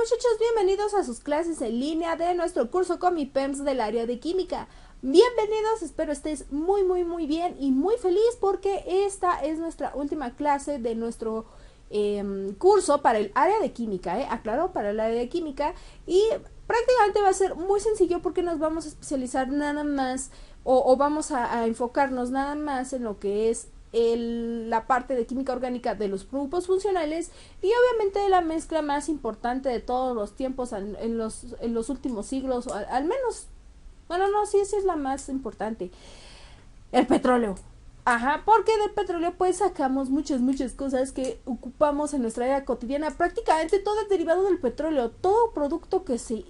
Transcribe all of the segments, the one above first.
muchachos, bienvenidos a sus clases en línea de nuestro curso Comipems del área de química. Bienvenidos, espero estés muy bien y muy feliz porque esta es nuestra última clase de nuestro curso para el área de química, aclaro, para el área de química, y prácticamente va a ser muy sencillo porque nos vamos a especializar nada más o vamos a enfocarnos nada más en lo que es la parte de química orgánica de los grupos funcionales y obviamente la mezcla más importante de todos los tiempos en los últimos siglos, o al menos, bueno, no, sí es la más importante, el petróleo. Ajá, porque del petróleo pues sacamos muchas cosas que ocupamos en nuestra vida cotidiana. Prácticamente todo es derivado del petróleo. Todo producto que se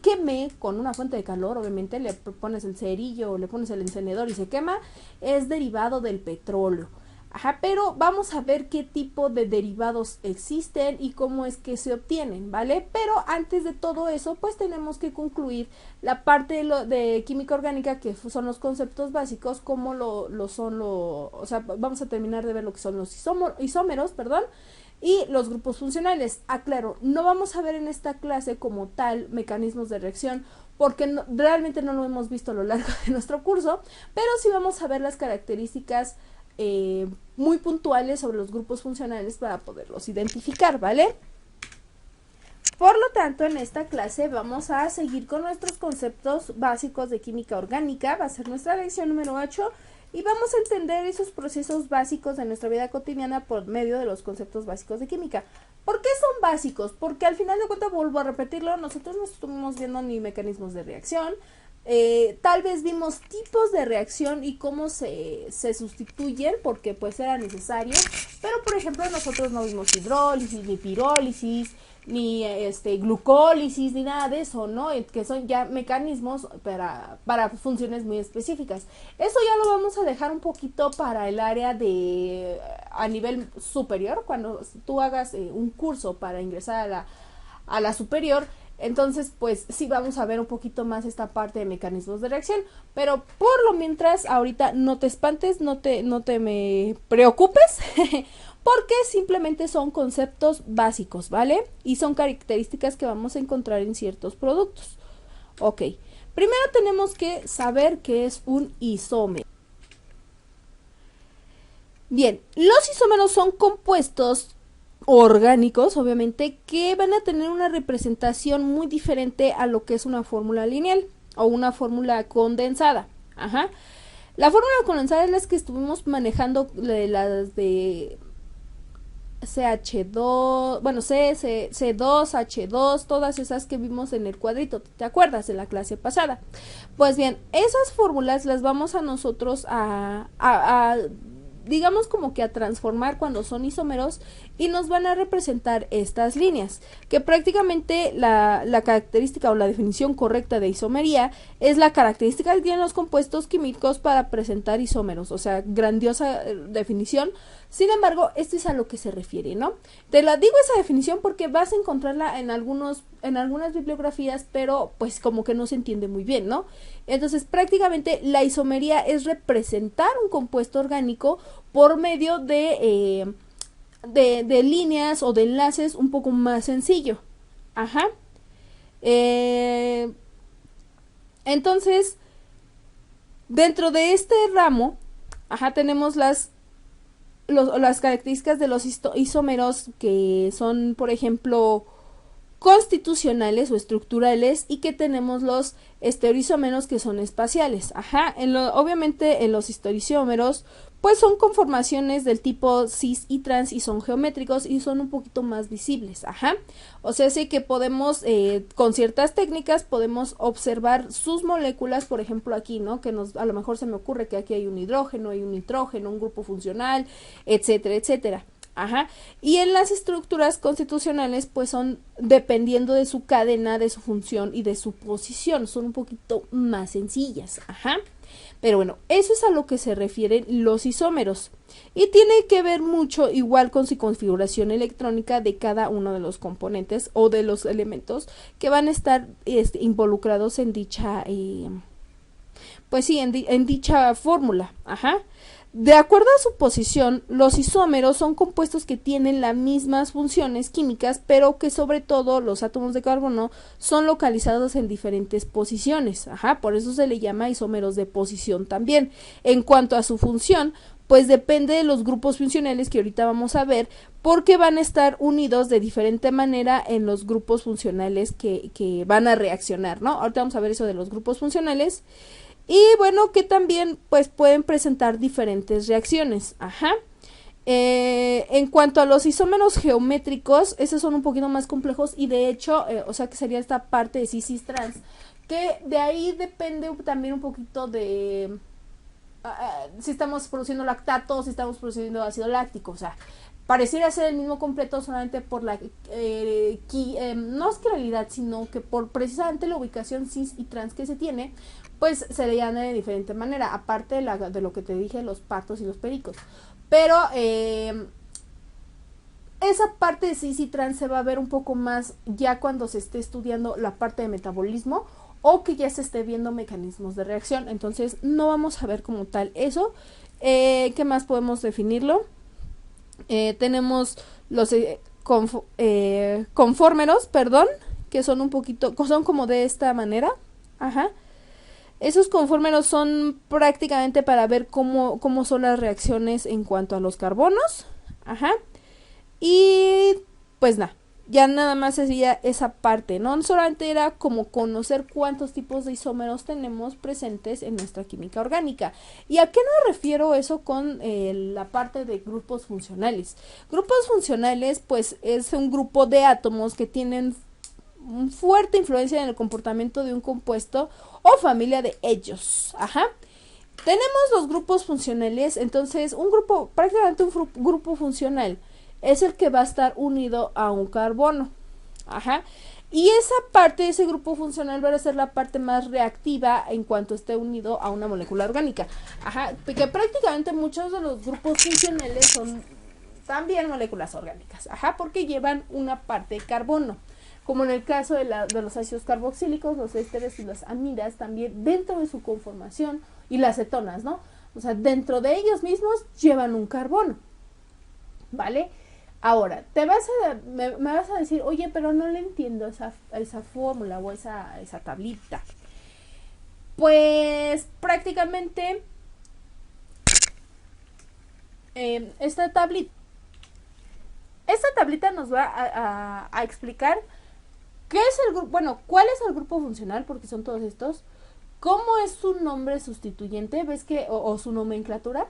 queme con una fuente de calor, obviamente le pones el cerillo, le pones el encendedor y se quema, es derivado del petróleo. Ajá, pero vamos a ver qué tipo de derivados existen y cómo es que se obtienen, ¿vale? Pero antes de todo eso, pues tenemos que concluir la parte de química orgánica, que son los conceptos básicos, como o sea, vamos a terminar de ver lo que son los isómeros, perdón, y los grupos funcionales. Aclaro, no vamos a ver en esta clase como tal mecanismos de reacción, porque realmente no lo hemos visto a lo largo de nuestro curso, pero sí vamos a ver las características muy puntuales sobre los grupos funcionales para poderlos identificar, ¿vale? Por lo tanto, en esta clase vamos a seguir con nuestros conceptos básicos de química orgánica. Va a ser nuestra lección número 8 y vamos a entender esos procesos básicos de nuestra vida cotidiana por medio de los conceptos básicos de química. ¿Por qué son básicos? Porque al final de cuentas, vuelvo a repetirlo, nosotros no estuvimos viendo ni mecanismos de reacción. Tal vez vimos tipos de reacción y cómo se sustituyen, porque pues era necesario, pero por ejemplo nosotros no vimos hidrólisis, ni pirólisis, ni glucólisis, ni nada de eso, ¿no? Que son ya mecanismos para funciones muy específicas. Eso ya lo vamos a dejar un poquito para el área a nivel superior, cuando tú hagas un curso para ingresar a la superior. Entonces, pues sí vamos a ver un poquito más esta parte de mecanismos de reacción, pero por lo mientras, ahorita no te espantes, no te me preocupes, porque simplemente son conceptos básicos, ¿vale? Y son características que vamos a encontrar en ciertos productos. Ok, primero tenemos que saber qué es un isómero. Bien, los isómeros son compuestos orgánicos, obviamente, que van a tener una representación muy diferente a lo que es una fórmula lineal o una fórmula condensada. Ajá. La fórmula condensada es la que estuvimos manejando, las de CH2, bueno, C2, H2, todas esas que vimos en el cuadrito, ¿te acuerdas de la clase pasada? Pues bien, esas fórmulas las vamos a nosotros digamos como que a transformar cuando son isómeros y nos van a representar estas líneas, que prácticamente la característica o la definición correcta de isomería es la característica que tienen los compuestos químicos para presentar isómeros, o sea, grandiosa definición. Sin embargo, esto es a lo que se refiere, ¿no? Te la digo esa definición porque vas a encontrarla en algunas bibliografías, pero pues como que no se entiende muy bien, ¿no? Entonces, prácticamente la isomería es representar un compuesto orgánico por medio de líneas o de enlaces un poco más sencillo. Ajá. Entonces, dentro de este ramo, tenemos las características de los isómeros, que son, por ejemplo, constitucionales o estructurales, y que tenemos los estereoisómeros, que son espaciales. Obviamente en los estereoisómeros pues son conformaciones del tipo cis y trans y son geométricos y son un poquito más visibles. O sea, sí que podemos con ciertas técnicas podemos observar sus moléculas, por ejemplo aquí, ¿no? Que a lo mejor se me ocurre que aquí hay un hidrógeno, hay un nitrógeno, un grupo funcional, etcétera, etcétera. Y en las estructuras constitucionales pues son dependiendo de su cadena, de su función y de su posición, son un poquito más sencillas. Pero bueno, eso es a lo que se refieren los isómeros y tiene que ver mucho igual con su configuración electrónica de cada uno de los componentes o de los elementos que van a estar involucrados en dicha pues sí, en dicha fórmula. De acuerdo a su posición, los isómeros son compuestos que tienen las mismas funciones químicas, pero que sobre todo los átomos de carbono son localizados en diferentes posiciones. Por eso se le llama isómeros de posición también. En cuanto a su función, pues depende de los grupos funcionales que ahorita vamos a ver, porque van a estar unidos de diferente manera en los grupos funcionales que van a reaccionar, ¿no? Ahorita vamos a ver eso de los grupos funcionales. Y bueno, que también pues pueden presentar diferentes reacciones. En cuanto a los isómeros geométricos, esos son un poquito más complejos y de hecho, o sea que sería esta parte de cis trans, que de ahí depende también un poquito de si estamos produciendo lactato, si estamos produciendo ácido láctico, o sea, pareciera ser el mismo completo solamente por la no es realidad, sino que por precisamente la ubicación cis y trans que se tiene, pues se le llama de diferente manera, aparte de lo que te dije, los patos y los pericos. Pero esa parte de cis y trans se va a ver un poco más ya cuando se esté estudiando la parte de metabolismo o que ya se esté viendo mecanismos de reacción. Entonces no vamos a ver como tal eso. ¿Qué más podemos definirlo? Tenemos los conformeros, que son un poquito, son como de esta manera. Esos conformeros son prácticamente para ver cómo son las reacciones en cuanto a los carbonos. Y pues nada, ya nada más sería esa parte, ¿no? Solamente era como conocer cuántos tipos de isómeros tenemos presentes en nuestra química orgánica. ¿Y a qué nos refiero eso con la parte de grupos funcionales? Grupos funcionales, pues es un grupo de átomos que tienen fuerte influencia en el comportamiento de un compuesto o familia de ellos. Tenemos los grupos funcionales, entonces prácticamente un grupo funcional es el que va a estar unido a un carbono. Y esa parte de ese grupo funcional va a ser la parte más reactiva en cuanto esté unido a una molécula orgánica. Porque prácticamente muchos de los grupos funcionales son también moléculas orgánicas. Porque llevan una parte de carbono. Como en el caso de los ácidos carboxílicos, los ésteres y las amidas también dentro de su conformación, y las cetonas, ¿no? O sea, dentro de ellos mismos llevan un carbono, ¿vale? Ahora, me vas a decir, oye, pero no le entiendo esa fórmula o esa tablita. Pues prácticamente esta tablita nos va a explicar ¿qué es el grupo? Bueno, ¿cuál es el grupo funcional? Porque son todos estos. ¿Cómo es su nombre sustituyente? ¿Ves que? O su nomenclatura.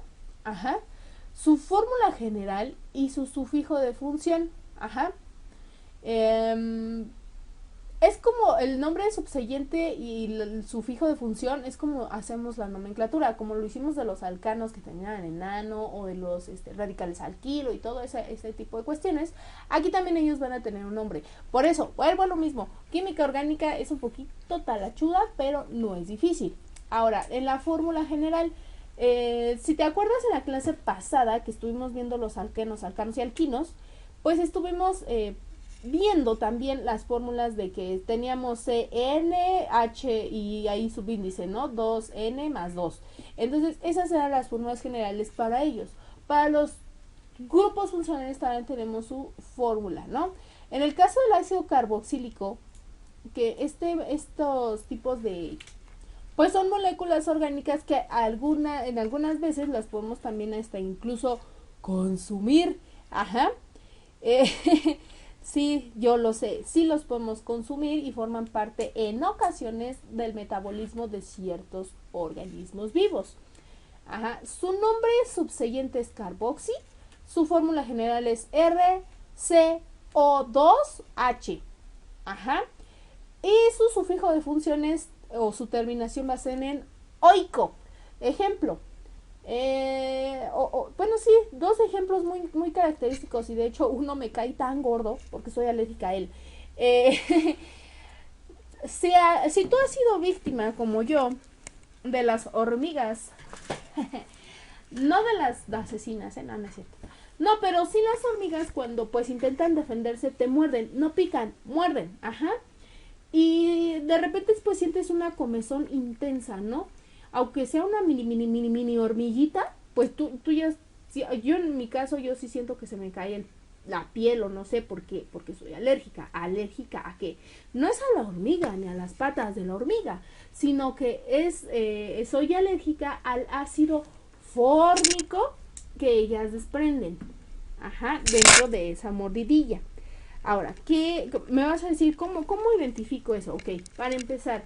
Su fórmula general y su sufijo de función. Es como el nombre subsiguiente y el sufijo de función, es como hacemos la nomenclatura, como lo hicimos de los alcanos que tenían enano, o de los radicales alquilo y todo ese tipo de cuestiones. Aquí también ellos van a tener un nombre. Por eso, vuelvo a lo mismo, química orgánica es un poquito talachuda, pero no es difícil. Ahora, en la fórmula general, si te acuerdas en la clase pasada que estuvimos viendo los alcanos y alquinos, pues estuvimos viendo también las fórmulas de que teníamos CN, H y ahí subíndice, ¿no? 2N más 2. Entonces, esas eran las fórmulas generales para ellos. Para los grupos funcionales también tenemos su fórmula, ¿no? En el caso del ácido carboxílico, que estos tipos de pues son moléculas orgánicas que en algunas veces las podemos también incluso consumir. Sí, yo lo sé, sí los podemos consumir y forman parte en ocasiones del metabolismo de ciertos organismos vivos. Su nombre subsiguiente es carboxi, su fórmula general es RCO2H. Y su sufijo de funciones o su terminación va a ser en oico. Ejemplo. Bueno, sí, dos ejemplos muy, muy característicos, y de hecho uno me cae tan gordo porque soy alérgica a él. Si tú has sido víctima, como yo, de las hormigas, no de las asesinas, no, no es cierto. No, pero sí las hormigas cuando pues intentan defenderse te muerden, no pican, muerden, y de repente sientes una comezón intensa, ¿no? Aunque sea una mini hormiguita, pues tú ya, yo en mi caso, yo sí siento que se me cae la piel o no sé por qué, porque soy alérgica. ¿Alérgica a qué? No es a la hormiga ni a las patas de la hormiga, sino que soy alérgica al ácido fórmico que ellas desprenden, dentro de esa mordidilla. Ahora, ¿qué me vas a decir? ¿Cómo identifico eso? Ok, para empezar,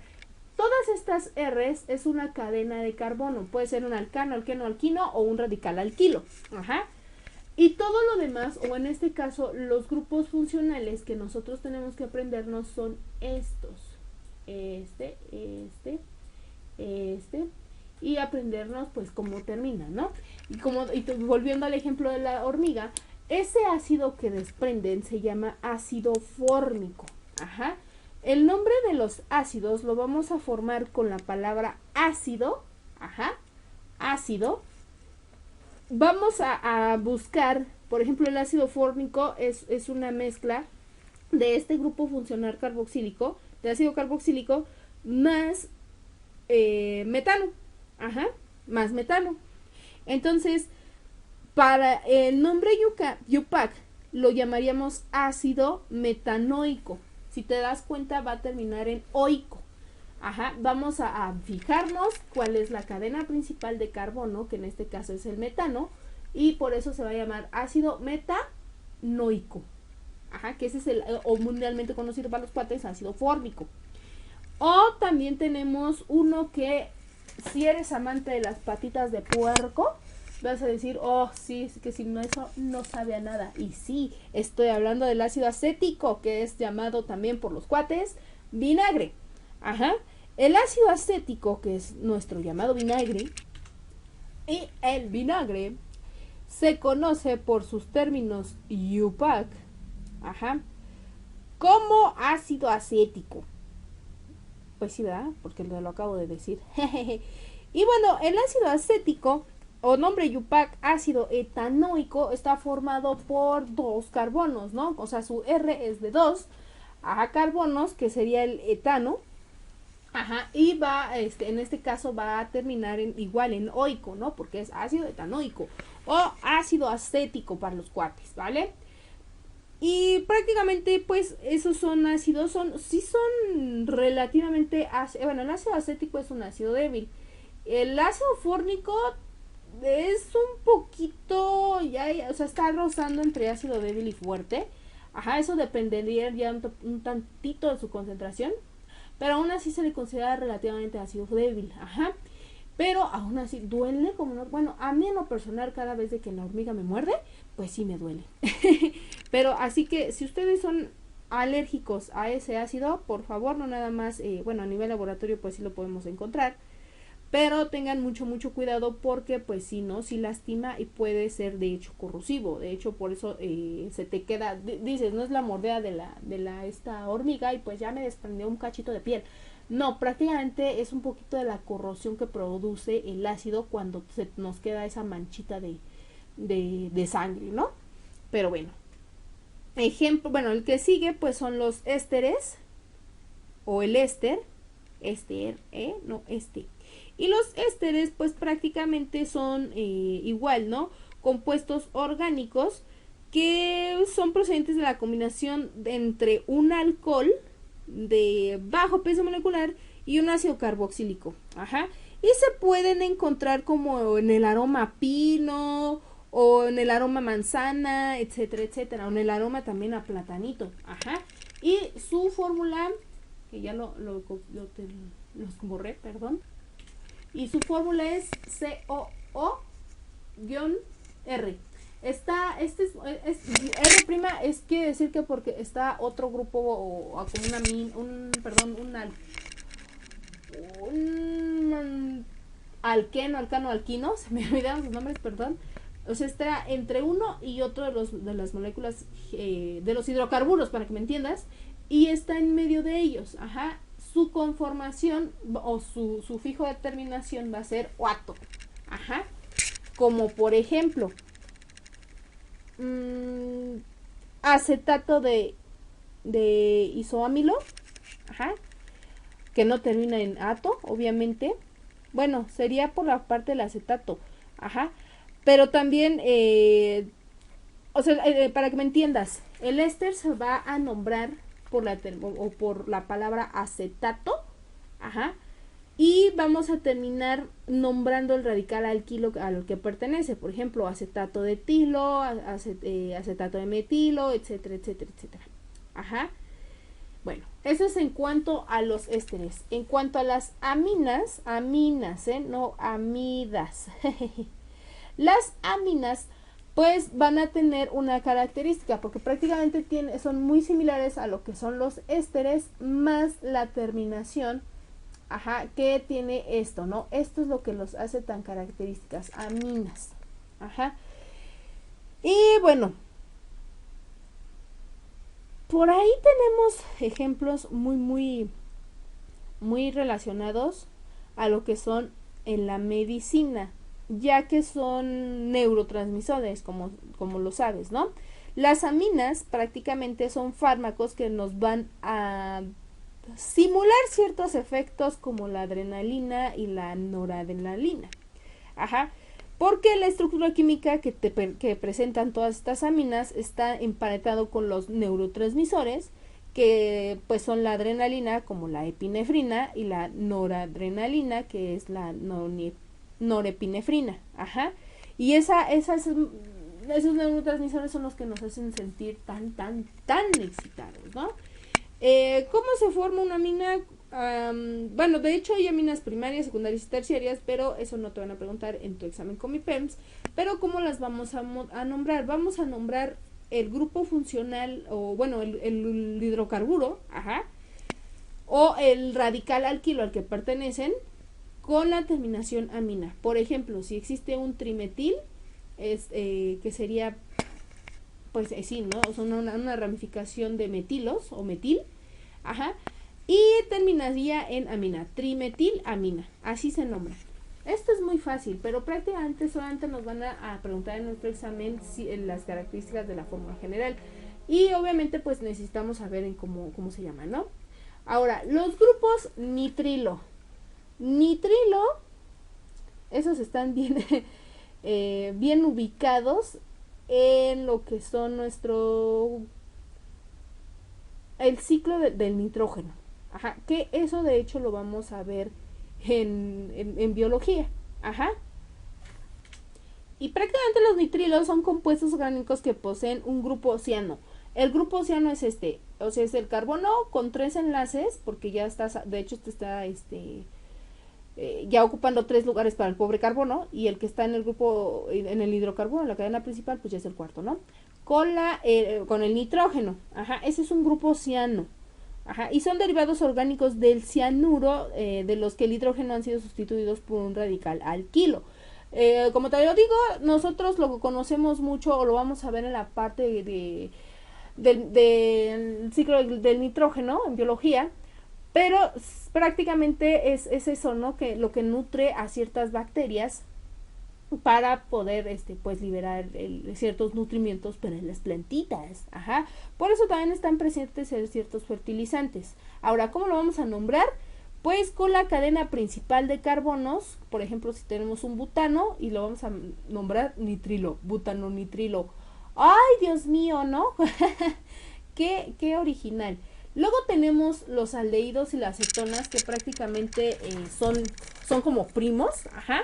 todas estas R's es una cadena de carbono. Puede ser un alcano, alqueno, alquino o un radical alquilo. Y todo lo demás, o en este caso, los grupos funcionales que nosotros tenemos que aprendernos son estos. Este, y aprendernos pues cómo termina, ¿no? Y volviendo al ejemplo de la hormiga, ese ácido que desprenden se llama ácido fórmico. El nombre de los ácidos lo vamos a formar con la palabra ácido. Ácido. Vamos a buscar, por ejemplo, el ácido fórmico es una mezcla de este grupo funcional carboxílico, de ácido carboxílico, más metano. Más metano. Entonces, para el nombre Yupac lo llamaríamos ácido metanoico. Si te das cuenta, va a terminar en oico. Vamos a fijarnos cuál es la cadena principal de carbono, que en este caso es el metano, y por eso se va a llamar ácido metanoico. Que ese es o mundialmente conocido para los cuates, ácido fórmico. O también tenemos uno que, si eres amante de las patitas de puerco, vas a decir, oh, sí, es que si no, eso no sabe a nada. Y sí, estoy hablando del ácido acético, que es llamado también por los cuates vinagre. El ácido acético, que es nuestro llamado vinagre, y el vinagre se conoce por sus términos Yupac, como ácido acético. Pues sí, ¿verdad? Porque lo acabo de decir. Y bueno, el ácido acético, o nombre Yupac, ácido etanoico, está formado por 2 carbonos, ¿no? O sea, su R es de 2 carbonos, que sería el etano. Y va, en este caso va a terminar igual en oico, ¿no? Porque es ácido etanoico o ácido acético para los cuates, ¿vale? Y prácticamente, pues, esos son ácidos, sí son relativamente ácidos. Bueno, el ácido acético es un ácido débil. El ácido fórmico es un poquito, o sea, está rozando entre ácido débil y fuerte. Eso dependería ya un tantito de su concentración. Pero aún así se le considera relativamente ácido débil. Pero aún así duele como no. Bueno, a mí en lo personal, cada vez de que la hormiga me muerde, pues sí me duele. Pero así que si ustedes son alérgicos a ese ácido, por favor, no nada más, bueno, a nivel laboratorio pues sí lo podemos encontrar. Pero tengan mucho cuidado porque pues si no, sí lastima y puede ser de hecho corrosivo. De hecho, por eso se te queda, dices, no es la mordida de esta hormiga y pues ya me desprendió un cachito de piel. No, prácticamente es un poquito de la corrosión que produce el ácido cuando nos queda esa manchita de sangre, ¿no? Pero bueno, ejemplo, bueno, el que sigue pues son los ésteres o el éster, y los ésteres pues prácticamente son igual, ¿no? Compuestos orgánicos que son procedentes de la combinación entre un alcohol de bajo peso molecular y un ácido carboxílico. Y se pueden encontrar como en el aroma pino o en el aroma manzana, etcétera, o en el aroma también a platanito. Y su fórmula, que ya los borré, perdón. Y su fórmula es COO-R. R' es quiere decir que porque está otro grupo o como un alqueno, alcano, alquino, se me olvidaron sus nombres, perdón. O sea, está entre uno y otro de las moléculas de los hidrocarburos, para que me entiendas, y está en medio de ellos. Su conformación o su sufijo de terminación va a ser oato. Como por ejemplo, acetato de isoamilo, que no termina en ato, obviamente. Bueno, sería por la parte del acetato. Pero también, o sea, para que me entiendas, el éster se va a nombrar por la palabra acetato, ajá, y vamos a terminar nombrando el radical alquilo al que pertenece, por ejemplo, acetato de etilo, acetato de metilo, etcétera, etcétera, etcétera. Ajá. Bueno, eso es en cuanto a los ésteres. En cuanto a las aminas, no amidas. Las aminas pues van a tener una característica, porque prácticamente son muy similares a lo que son los ésteres, más la terminación, ajá, que tiene esto, ¿no? Esto es lo que los hace tan características, aminas, ajá. Y bueno, por ahí tenemos ejemplos muy relacionados a lo que son en la medicina, ya que son neurotransmisores, como lo sabes, ¿no? Las aminas prácticamente son fármacos que nos van a simular ciertos efectos como la adrenalina y la noradrenalina. Ajá. Porque la estructura química que presentan todas estas aminas está emparentado con los neurotransmisores, que pues son la adrenalina, como la epinefrina, y la noradrenalina, que es la norepinefrina. Ajá. Y esos neurotransmisores son los que nos hacen sentir tan excitados, ¿no? ¿Cómo se forma una amina? Bueno, de hecho hay aminas primarias, secundarias y terciarias, pero eso no te van a preguntar en tu examen Comipems. Pero ¿cómo las vamos a nombrar? Vamos a nombrar el grupo funcional, o bueno, el hidrocarburo, ajá, o el radical alquilo al que pertenecen, con la terminación amina. Por ejemplo, si existe un trimetil, que sería, pues sí, ¿no? O sea, una ramificación de metilos o metil, ajá, y terminaría en amina, trimetilamina, así se nombra. Esto es muy fácil, pero prácticamente solamente nos van a preguntar en nuestro examen las características de la fórmula general, y obviamente pues necesitamos saber en cómo se llama, ¿no? Ahora, los grupos nitrilo, esos están bien bien ubicados en lo que son el ciclo del nitrógeno. Ajá, que eso de hecho lo vamos a ver en biología. Ajá. Y prácticamente los nitrilos son compuestos orgánicos que poseen un grupo oceano. El grupo oceano es o sea, es el carbono con 3 enlaces, porque ya de hecho está ya ocupando 3 lugares para el pobre carbono, y el que está en el grupo, en el hidrocarburo, en la cadena principal, pues ya es el cuarto, ¿no? Con el nitrógeno, ajá, ese es un grupo ciano, ajá, y son derivados orgánicos del cianuro, de los que el hidrógeno han sido sustituidos por un radical alquilo. Como te lo digo, nosotros lo conocemos mucho, o lo vamos a ver en la parte del ciclo del nitrógeno en biología, pero prácticamente es eso, ¿no? Que lo que nutre a ciertas bacterias para poder pues liberar ciertos nutrimientos para las plantitas. Ajá. Por eso también están presentes ciertos fertilizantes. Ahora, ¿cómo lo vamos a nombrar? Pues con la cadena principal de carbonos. Por ejemplo, si tenemos un butano y lo vamos a nombrar nitrilo, butano nitrilo. ¡Ay, Dios mío!, ¿no? qué original. Luego tenemos los aldehídos y las cetonas, que prácticamente son como primos, ajá.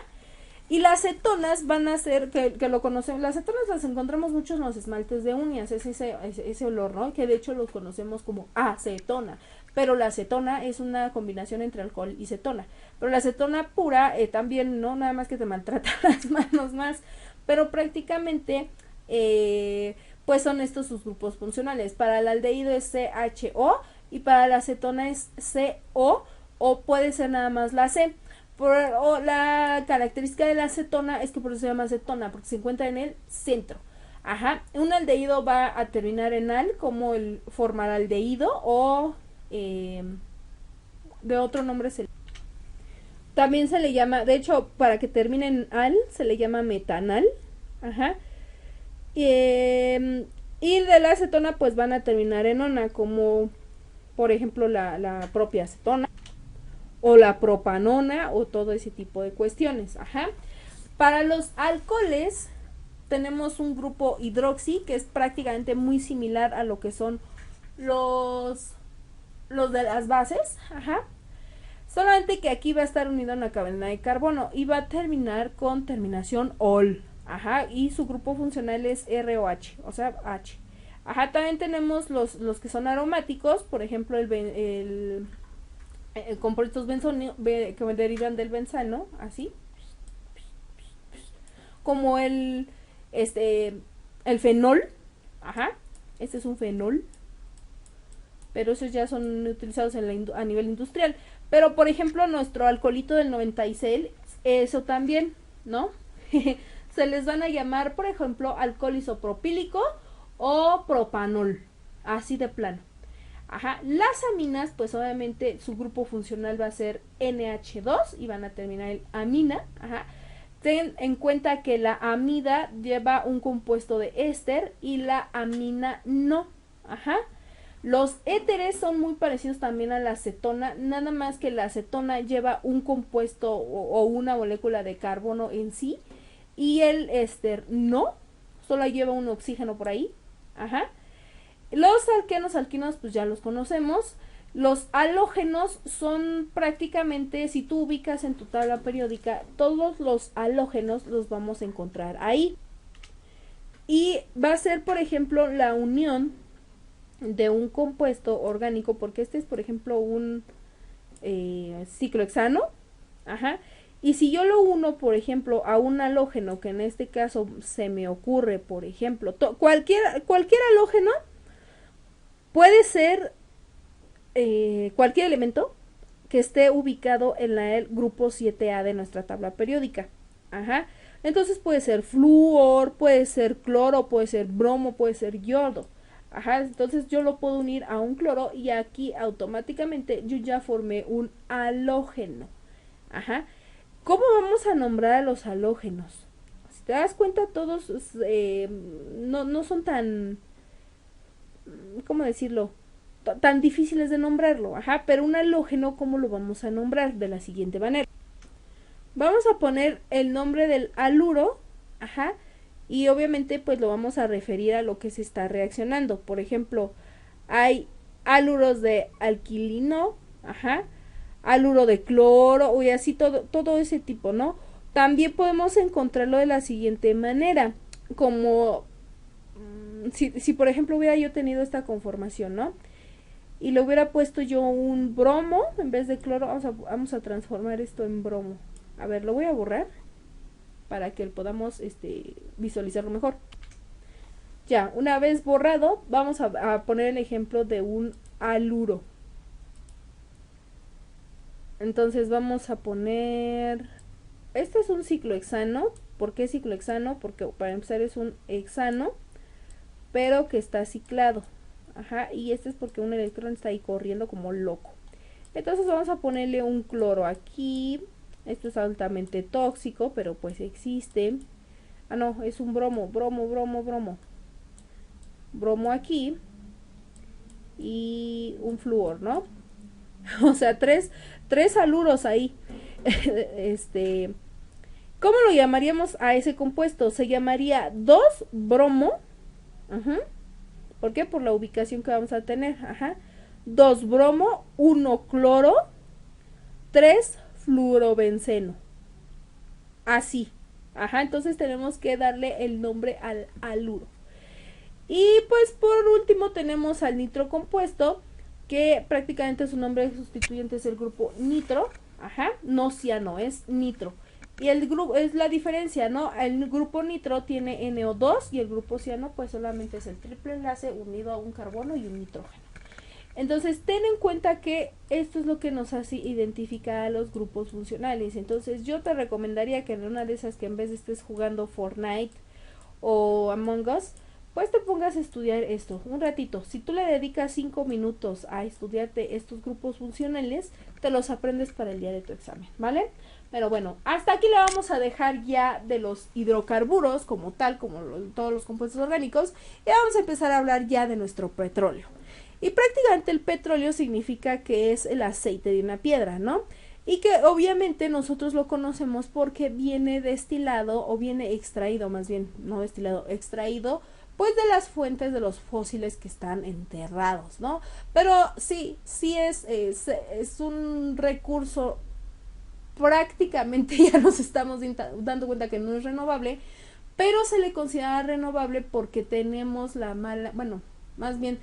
Y las cetonas van a ser, que lo conocemos, las cetonas las encontramos mucho en los esmaltes de uñas, es ese olor, ¿no? Que de hecho los conocemos como acetona, pero la acetona es una combinación entre alcohol y cetona. Pero la acetona pura también, no nada más que te maltrata las manos más, pero prácticamente pues son estos sus grupos funcionales. Para el aldehído es CHO y para la acetona es CO, o puede ser nada más la C. La característica de la acetona es que por eso se llama acetona, porque se encuentra en el centro. Ajá. Un aldehído va a terminar en al, como el formaldehído, o de otro nombre también se le llama, de hecho, para que termine en al se le llama metanal. Ajá. Y de la acetona pues van a terminar en ona, como por ejemplo la propia acetona o la propanona, o todo ese tipo de cuestiones. Ajá. Para los alcoholes tenemos un grupo hidroxi que es prácticamente muy similar a lo que son los de las bases, ajá. Solamente que aquí va a estar unido a una cadena de carbono y va a terminar con terminación ol, ajá, y su grupo funcional es ROH, o sea, H. Ajá, también tenemos los que son aromáticos, por ejemplo, el compuestos que derivan del benzano, así, como el fenol, ajá, este es un fenol, pero esos ya son utilizados a nivel industrial. Pero por ejemplo nuestro alcoholito del 96, eso también, ¿no? Se les van a llamar, por ejemplo, alcohol isopropílico o propanol, así de plano. Ajá, las aminas, pues obviamente su grupo funcional va a ser NH2 y van a terminar en amina, ajá. Ten en cuenta que la amida lleva un compuesto de éster y la amina no, ajá. Los éteres son muy parecidos también a la acetona, nada más que la acetona lleva un compuesto o una molécula de carbono en sí y el éster no, solo lleva un oxígeno por ahí, ajá. Los alquenos, alquinos, pues ya los conocemos. Los halógenos son prácticamente, si tú ubicas en tu tabla periódica, todos los halógenos los vamos a encontrar ahí. Y va a ser, por ejemplo, la unión de un compuesto orgánico, porque este es, por ejemplo, un ciclohexano, ajá. Y si yo lo uno, por ejemplo, a un halógeno, que en este caso se me ocurre, por ejemplo, cualquier halógeno puede ser cualquier elemento que esté ubicado en el grupo 7A de nuestra tabla periódica. Ajá. Entonces puede ser flúor, puede ser cloro, puede ser bromo, puede ser yodo. Ajá, entonces yo lo puedo unir a un cloro y aquí automáticamente yo ya formé un halógeno. Ajá. ¿Cómo vamos a nombrar a los halógenos? Si te das cuenta, todos no son tan, ¿cómo decirlo? Tan difíciles de nombrarlo, ajá, pero un halógeno, ¿cómo lo vamos a nombrar? De la siguiente manera. Vamos a poner el nombre del haluro, ajá, y obviamente pues lo vamos a referir a lo que se está reaccionando. Por ejemplo, hay haluros de alquilino, ajá, haluro de cloro, y así todo ese tipo, ¿no? También podemos encontrarlo de la siguiente manera, como si por ejemplo hubiera yo tenido esta conformación, ¿no? Y le hubiera puesto yo un bromo en vez de cloro, vamos a transformar esto en bromo. A ver, lo voy a borrar para que podamos visualizarlo mejor. Ya, una vez borrado, vamos a poner el ejemplo de un haluro. Entonces vamos a poner, este es un ciclohexano. ¿Por qué ciclohexano? Porque para empezar es un hexano, pero que está ciclado. Ajá, y este es porque un electrón está ahí corriendo como loco. Entonces vamos a ponerle un cloro aquí. Esto es altamente tóxico, pero pues existe. Ah, no, es un bromo. Bromo aquí. Y un flúor, ¿no? O sea, tres haluros ahí. ¿Cómo lo llamaríamos a ese compuesto? Se llamaría 2-bromo. Ajá. ¿Por qué? Por la ubicación que vamos a tener. Ajá. 2-bromo, 1-cloro, 3-fluorobenceno. Así. Ajá, entonces tenemos que darle el nombre al haluro. Y pues por último tenemos al nitro compuesto, que prácticamente su nombre sustituyente es el grupo nitro. Ajá, no ciano, es nitro. Y el grupo es la diferencia, ¿no? El grupo nitro tiene NO2 y el grupo ciano pues solamente es el triple enlace unido a un carbono y un nitrógeno. Entonces ten en cuenta que esto es lo que nos hace identificar a los grupos funcionales. Entonces yo te recomendaría que en una de esas, que en vez de estés jugando Fortnite o Among Us, pues te pongas a estudiar esto un ratito. Si tú le dedicas 5 minutos a estudiarte estos grupos funcionales, te los aprendes para el día de tu examen, ¿vale? Pero bueno, hasta aquí le vamos a dejar ya de los hidrocarburos como tal, como todos los compuestos orgánicos, y vamos a empezar a hablar ya de nuestro petróleo. Y prácticamente el petróleo significa que es el aceite de una piedra, ¿no? y que obviamente nosotros lo conocemos porque viene destilado o viene extraído, más bien, no destilado, extraído, pues de las fuentes de los fósiles que están enterrados, ¿no? Pero sí es un recurso prácticamente ya nos estamos dando cuenta que no es renovable, pero se le considera renovable porque tenemos la mala, bueno, más bien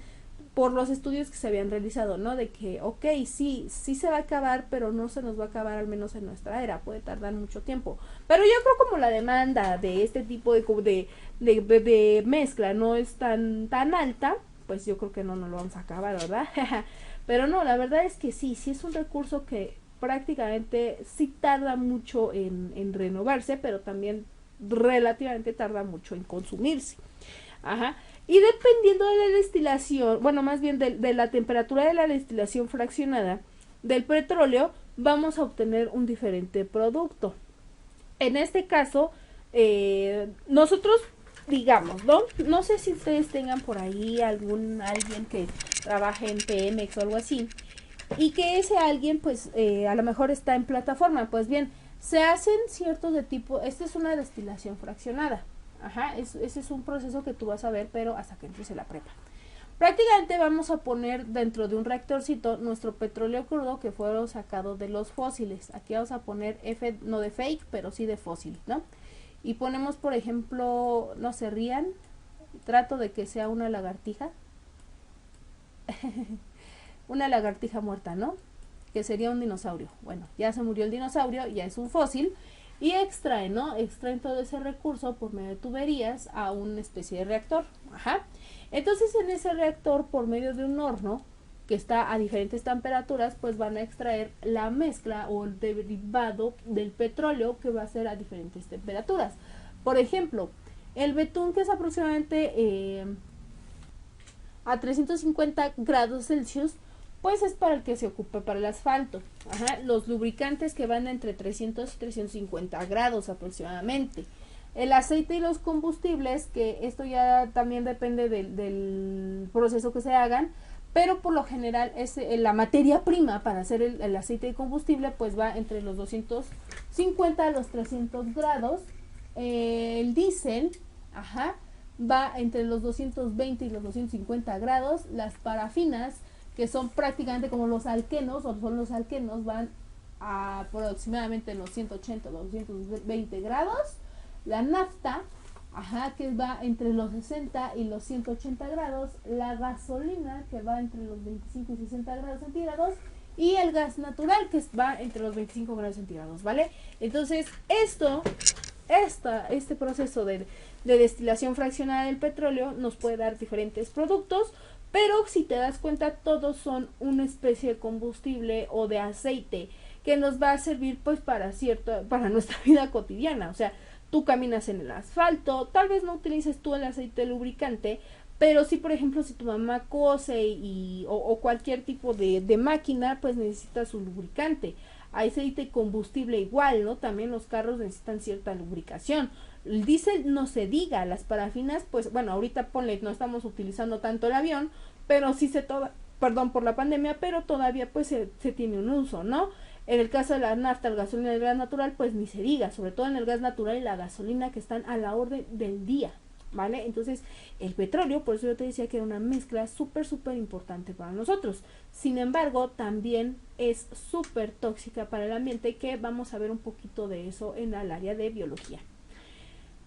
por los estudios que se habían realizado, ¿no? De que, ok, sí se va a acabar, pero no se nos va a acabar al menos en nuestra era, puede tardar mucho tiempo. Pero yo creo como la demanda de este tipo de mezcla no es tan alta, pues yo creo que no nos lo vamos a acabar, ¿verdad? Pero no, la verdad es que sí es un recurso que prácticamente sí tarda mucho en renovarse, pero también relativamente tarda mucho en consumirse. Ajá. Y dependiendo de la destilación, bueno, más bien de la temperatura de la destilación fraccionada del petróleo, vamos a obtener un diferente producto. En este caso, nosotros, digamos, no sé si ustedes tengan por ahí alguien que trabaje en Pemex o algo así, y que ese alguien, pues, a lo mejor está en plataforma. Pues bien, se hacen ciertos de tipo, esta es una destilación fraccionada. Ajá, ese es un proceso que tú vas a ver, pero hasta que entres en la prepa. Prácticamente vamos a poner dentro de un reactorcito nuestro petróleo crudo que fueron sacados de los fósiles. Aquí vamos a poner F, no de fake, pero sí de fósil, ¿no? Y ponemos, por ejemplo, no se rían, trato de que sea una lagartija. Una lagartija muerta, ¿no? Que sería un dinosaurio. Bueno, ya se murió el dinosaurio, ya es un fósil. Y extraen, ¿no? Extraen todo ese recurso por medio de tuberías a una especie de reactor. Ajá. Entonces en ese reactor, por medio de un horno que está a diferentes temperaturas, pues van a extraer la mezcla o el derivado del petróleo que va a ser a diferentes temperaturas. Por ejemplo, el betún, que es aproximadamente a 350 grados Celsius, pues es para el que se ocupa para el asfalto. Ajá. Los lubricantes que van entre 300 y 350 grados aproximadamente. El aceite y los combustibles, que esto ya también depende del proceso que se hagan, pero por lo general es la materia prima para hacer el aceite y combustible, pues va entre los 250 a los 300 grados. El diésel, ajá, va entre los 220 y los 250 grados. Las parafinas, que son prácticamente como los alquenos, o son los alquenos, van a aproximadamente los 180, los 220 grados. La nafta, ajá, que va entre los 60 y los 180 grados. La gasolina, que va entre los 25 y 60 grados centígrados. Y el gas natural, que va entre los 25 grados centígrados, ¿vale? Entonces, este proceso de destilación fraccionada del petróleo nos puede dar diferentes productos, pero si te das cuenta, todos son una especie de combustible o de aceite que nos va a servir pues para nuestra vida cotidiana. O sea, tú caminas en el asfalto, tal vez no utilices tú el aceite lubricante, pero sí, por ejemplo, si tu mamá cose o cualquier tipo de máquina, pues necesitas un lubricante. Aceite y combustible igual, ¿no? También los carros necesitan cierta lubricación. El diésel no se diga, las parafinas, pues bueno, ahorita ponle, no estamos utilizando tanto el avión, pero sí perdón por la pandemia, pero todavía pues se tiene un uso, ¿no? En el caso de la nafta, el gasolina y el gas natural, pues ni se diga, sobre todo en el gas natural y la gasolina, que están a la orden del día, ¿vale? Entonces, el petróleo, por eso yo te decía que era una mezcla súper importante para nosotros. Sin embargo, también es súper tóxica para el ambiente, que vamos a ver un poquito de eso en el área de biología.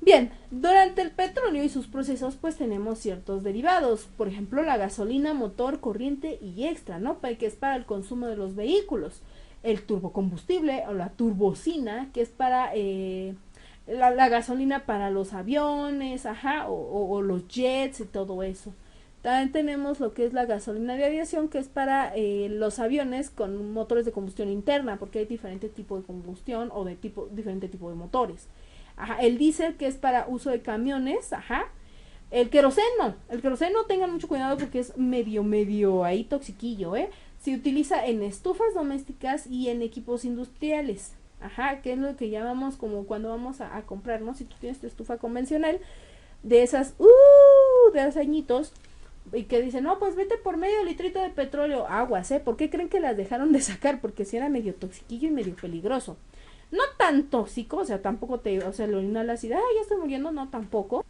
Bien, durante el petróleo y sus procesos, pues tenemos ciertos derivados. Por ejemplo, la gasolina, motor, corriente y extra, ¿no? Que es para el consumo de los vehículos. El turbocombustible o la turbocina, que es para la gasolina para los aviones, ajá, o los jets y todo eso. También tenemos lo que es la gasolina de aviación, que es para los aviones con motores de combustión interna, porque hay diferente tipo de combustión o diferente tipo de motores. Ajá, el diésel, que es para uso de camiones, ajá. El queroseno tengan mucho cuidado porque es medio ahí toxiquillo, se utiliza en estufas domésticas y en equipos industriales, ajá, que es lo que llamamos como cuando vamos a comprar, ¿no? Si tú tienes tu estufa convencional, de esas, de hace añitos, y que dicen, no, pues vete por medio litrito de petróleo, aguas, ¿por qué creen que las dejaron de sacar? Porque si era medio toxiquillo y medio peligroso. No tan tóxico, o sea, tampoco o sea, lo inhalas y, ya estoy muriendo, no, tampoco,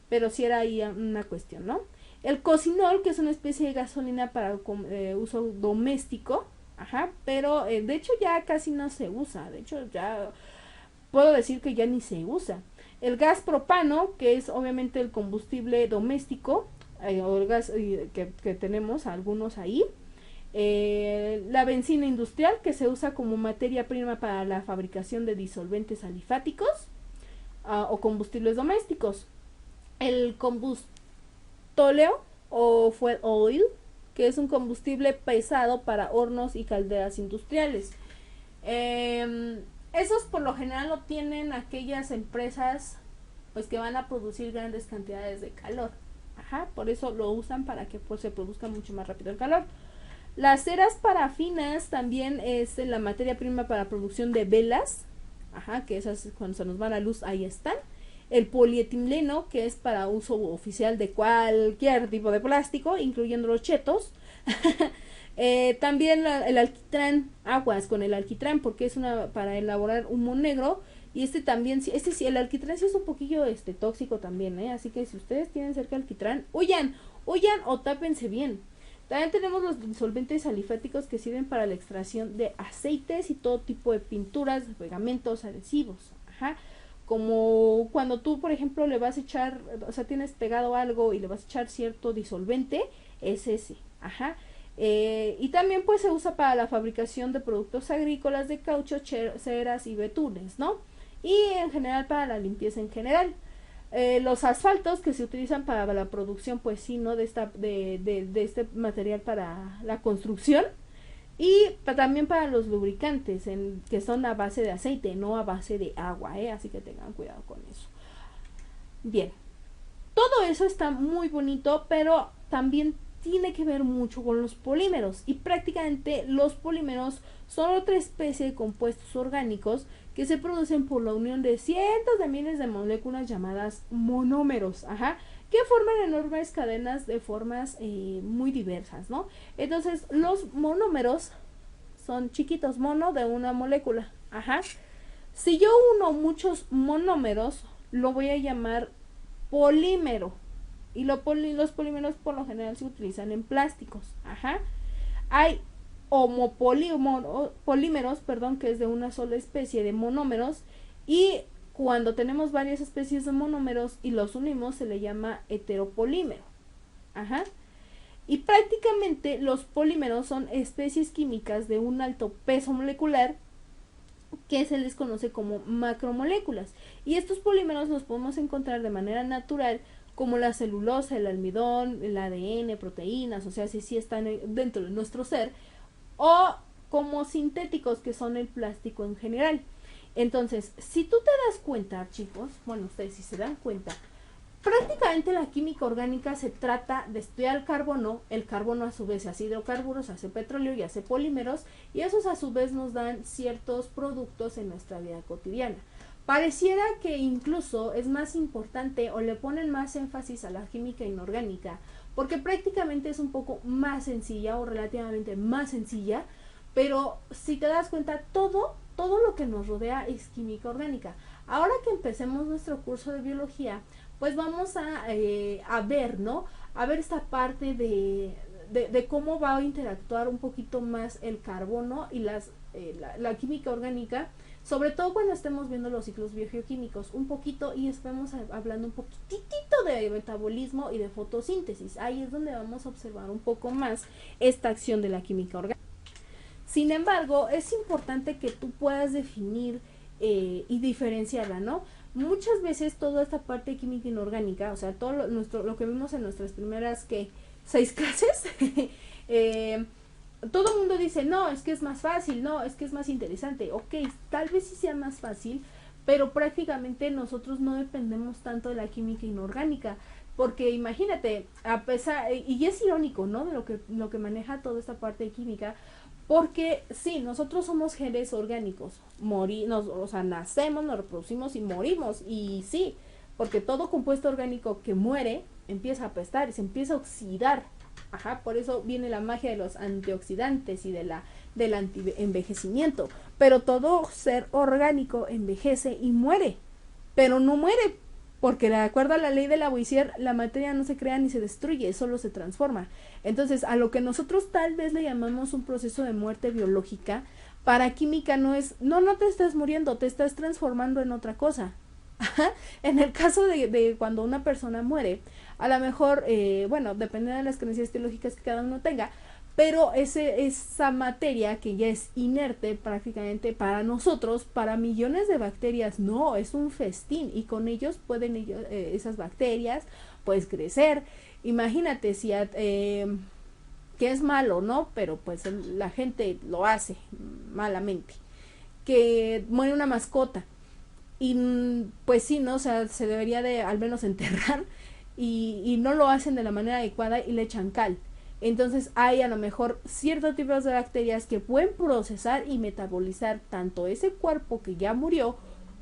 pero sí era ahí una cuestión, ¿no? El cocinol, que es una especie de gasolina para uso doméstico, ajá, pero de hecho ya casi no se usa, de hecho ya puedo decir que ya ni se usa. El gas propano, que es obviamente el combustible doméstico, o el gas que tenemos algunos ahí. La benzina industrial, que se usa como materia prima para la fabricación de disolventes alifáticos o combustibles domésticos. El combustóleo o fuel oil, que es un combustible pesado para hornos y calderas industriales. Esos por lo general lo tienen aquellas empresas pues que van a producir grandes cantidades de calor. Ajá, por eso lo usan para que pues se produzca mucho más rápido el calor. Las ceras parafinas también es la materia prima para producción de velas. Ajá, que esas cuando se nos va la luz ahí están. El polietileno, que es para uso oficial de cualquier tipo de plástico, incluyendo los chetos. También el alquitrán, aguas con el alquitrán, porque es para elaborar humo negro. Y también, sí, el alquitrán sí es un poquillo tóxico también, así que si ustedes tienen cerca alquitrán, huyan o tápense bien. También tenemos los disolventes alifáticos que sirven para la extracción de aceites y todo tipo de pinturas, pegamentos, adhesivos. Ajá. Como cuando tú, por ejemplo, le vas a echar, o sea, tienes pegado algo y le vas a echar cierto disolvente, es ese. Ajá. Y también pues se usa para la fabricación de productos agrícolas de caucho, ceras y betules, ¿no? Y en general para la limpieza en general. Los asfaltos que se utilizan para la producción, pues sí, ¿no? De este material para la construcción. Y también para los lubricantes, que son a base de aceite, no a base de agua, así que tengan cuidado con eso. Bien, todo eso está muy bonito, pero también tiene que ver mucho con los polímeros. Y prácticamente los polímeros son otra especie de compuestos orgánicos que se producen por la unión de cientos de miles de moléculas llamadas monómeros, ajá, que forman enormes cadenas de formas muy diversas, ¿no? Entonces, los monómeros son chiquitos, mono de una molécula, ajá. Si yo uno muchos monómeros, lo voy a llamar polímero. Y los polímeros por lo general se utilizan en plásticos, ajá. Hay polímeros, que es de una sola especie de monómeros, y cuando tenemos varias especies de monómeros y los unimos se le llama heteropolímero. Ajá. Y prácticamente los polímeros son especies químicas de un alto peso molecular que se les conoce como macromoléculas. Y estos polímeros los podemos encontrar de manera natural como la celulosa, el almidón, el ADN, proteínas, o sea, sí están dentro de nuestro ser, o como sintéticos, que son el plástico en general. Entonces, si tú te das cuenta, chicos, bueno, ustedes si se dan cuenta, prácticamente la química orgánica se trata de estudiar el carbono a su vez hace hidrocarburos, hace petróleo y hace polímeros, y esos a su vez nos dan ciertos productos en nuestra vida cotidiana. Pareciera que incluso es más importante o le ponen más énfasis a la química inorgánica, porque prácticamente es un poco más sencilla o relativamente más sencilla, pero si te das cuenta, todo lo que nos rodea es química orgánica. Ahora que empecemos nuestro curso de biología, pues vamos a ver, ¿no? A ver esta parte de cómo va a interactuar un poquito más el carbono y la química orgánica, sobre todo cuando estemos viendo los ciclos biogeoquímicos un poquito, y estemos hablando un poquitito de metabolismo y de fotosíntesis. Ahí es donde vamos a observar un poco más esta acción de la química orgánica. Sin embargo, es importante que tú puedas definir y diferenciarla, ¿no? Muchas veces toda esta parte de química inorgánica, o sea, todo lo que vimos en nuestras primeras 6 clases, todo el mundo dice, no, es que es más fácil, no, es que es más interesante. Ok, tal vez sí sea más fácil, pero prácticamente nosotros no dependemos tanto de la química inorgánica, porque imagínate, y es irónico, ¿no? De lo que maneja toda esta parte de química, porque sí, nosotros somos genes orgánicos, o sea, nacemos, nos reproducimos y morimos, y sí, porque todo compuesto orgánico que muere, empieza a apestar y se empieza a oxidar. Ajá, por eso viene la magia de los antioxidantes y del anti-envejecimiento. Pero todo ser orgánico envejece y muere, pero no muere, porque de acuerdo a la ley de Lavoisier, la materia no se crea ni se destruye, solo se transforma. Entonces, a lo que nosotros tal vez le llamamos un proceso de muerte biológica, para química no es, no te estás muriendo, te estás transformando en otra cosa. En el caso de cuando una persona muere, a lo mejor, bueno, depende de las creencias teológicas que cada uno tenga, pero esa materia que ya es inerte prácticamente para nosotros, para millones de bacterias, no, es un festín, y con ellos pueden esas bacterias pues crecer. Imagínate si que es malo, ¿no? Pero pues la gente lo hace malamente, que muere una mascota y pues sí, ¿no? O sea, se debería de al menos enterrar y no lo hacen de la manera adecuada y le echan cal. Entonces hay a lo mejor ciertos tipos de bacterias que pueden procesar y metabolizar tanto ese cuerpo que ya murió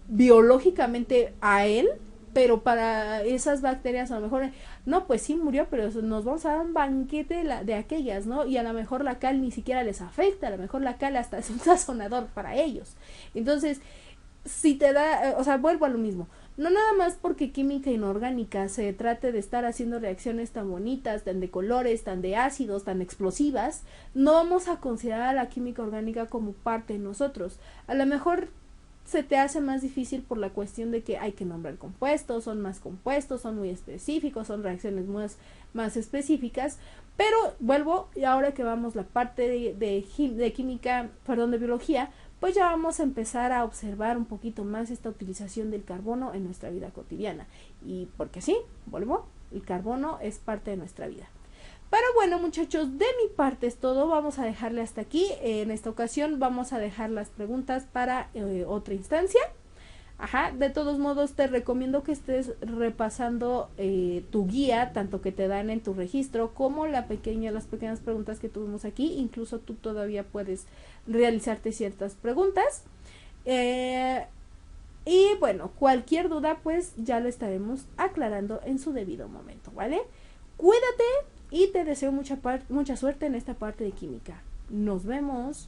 biológicamente a él, pero para esas bacterias a lo mejor, no, pues sí murió, pero nos vamos a dar un banquete de aquellas, ¿no? Y a lo mejor la cal ni siquiera les afecta, a lo mejor la cal hasta es un sazonador para ellos. Entonces, si te da, o sea, vuelvo a lo mismo, no nada más porque química inorgánica se trate de estar haciendo reacciones tan bonitas, tan de colores, tan de ácidos, tan explosivas, no vamos a considerar a la química orgánica como parte de nosotros. A lo mejor se te hace más difícil por la cuestión de que hay que nombrar compuestos, son muy específicos, son reacciones más específicas, pero vuelvo, y ahora que vamos la parte de química, perdón, de biología, pues ya vamos a empezar a observar un poquito más esta utilización del carbono en nuestra vida cotidiana. Y porque sí, vuelvo, el carbono es parte de nuestra vida. Pero bueno, muchachos, de mi parte es todo. Vamos a dejarle hasta aquí. En esta ocasión vamos a dejar las preguntas para otra instancia. Ajá, de todos modos te recomiendo que estés repasando tu guía, tanto que te dan en tu registro como las pequeñas preguntas que tuvimos aquí. Incluso tú todavía puedes realizarte ciertas preguntas. Y bueno, cualquier duda pues ya lo estaremos aclarando en su debido momento, ¿vale? Cuídate y te deseo mucha suerte en esta parte de química. Nos vemos.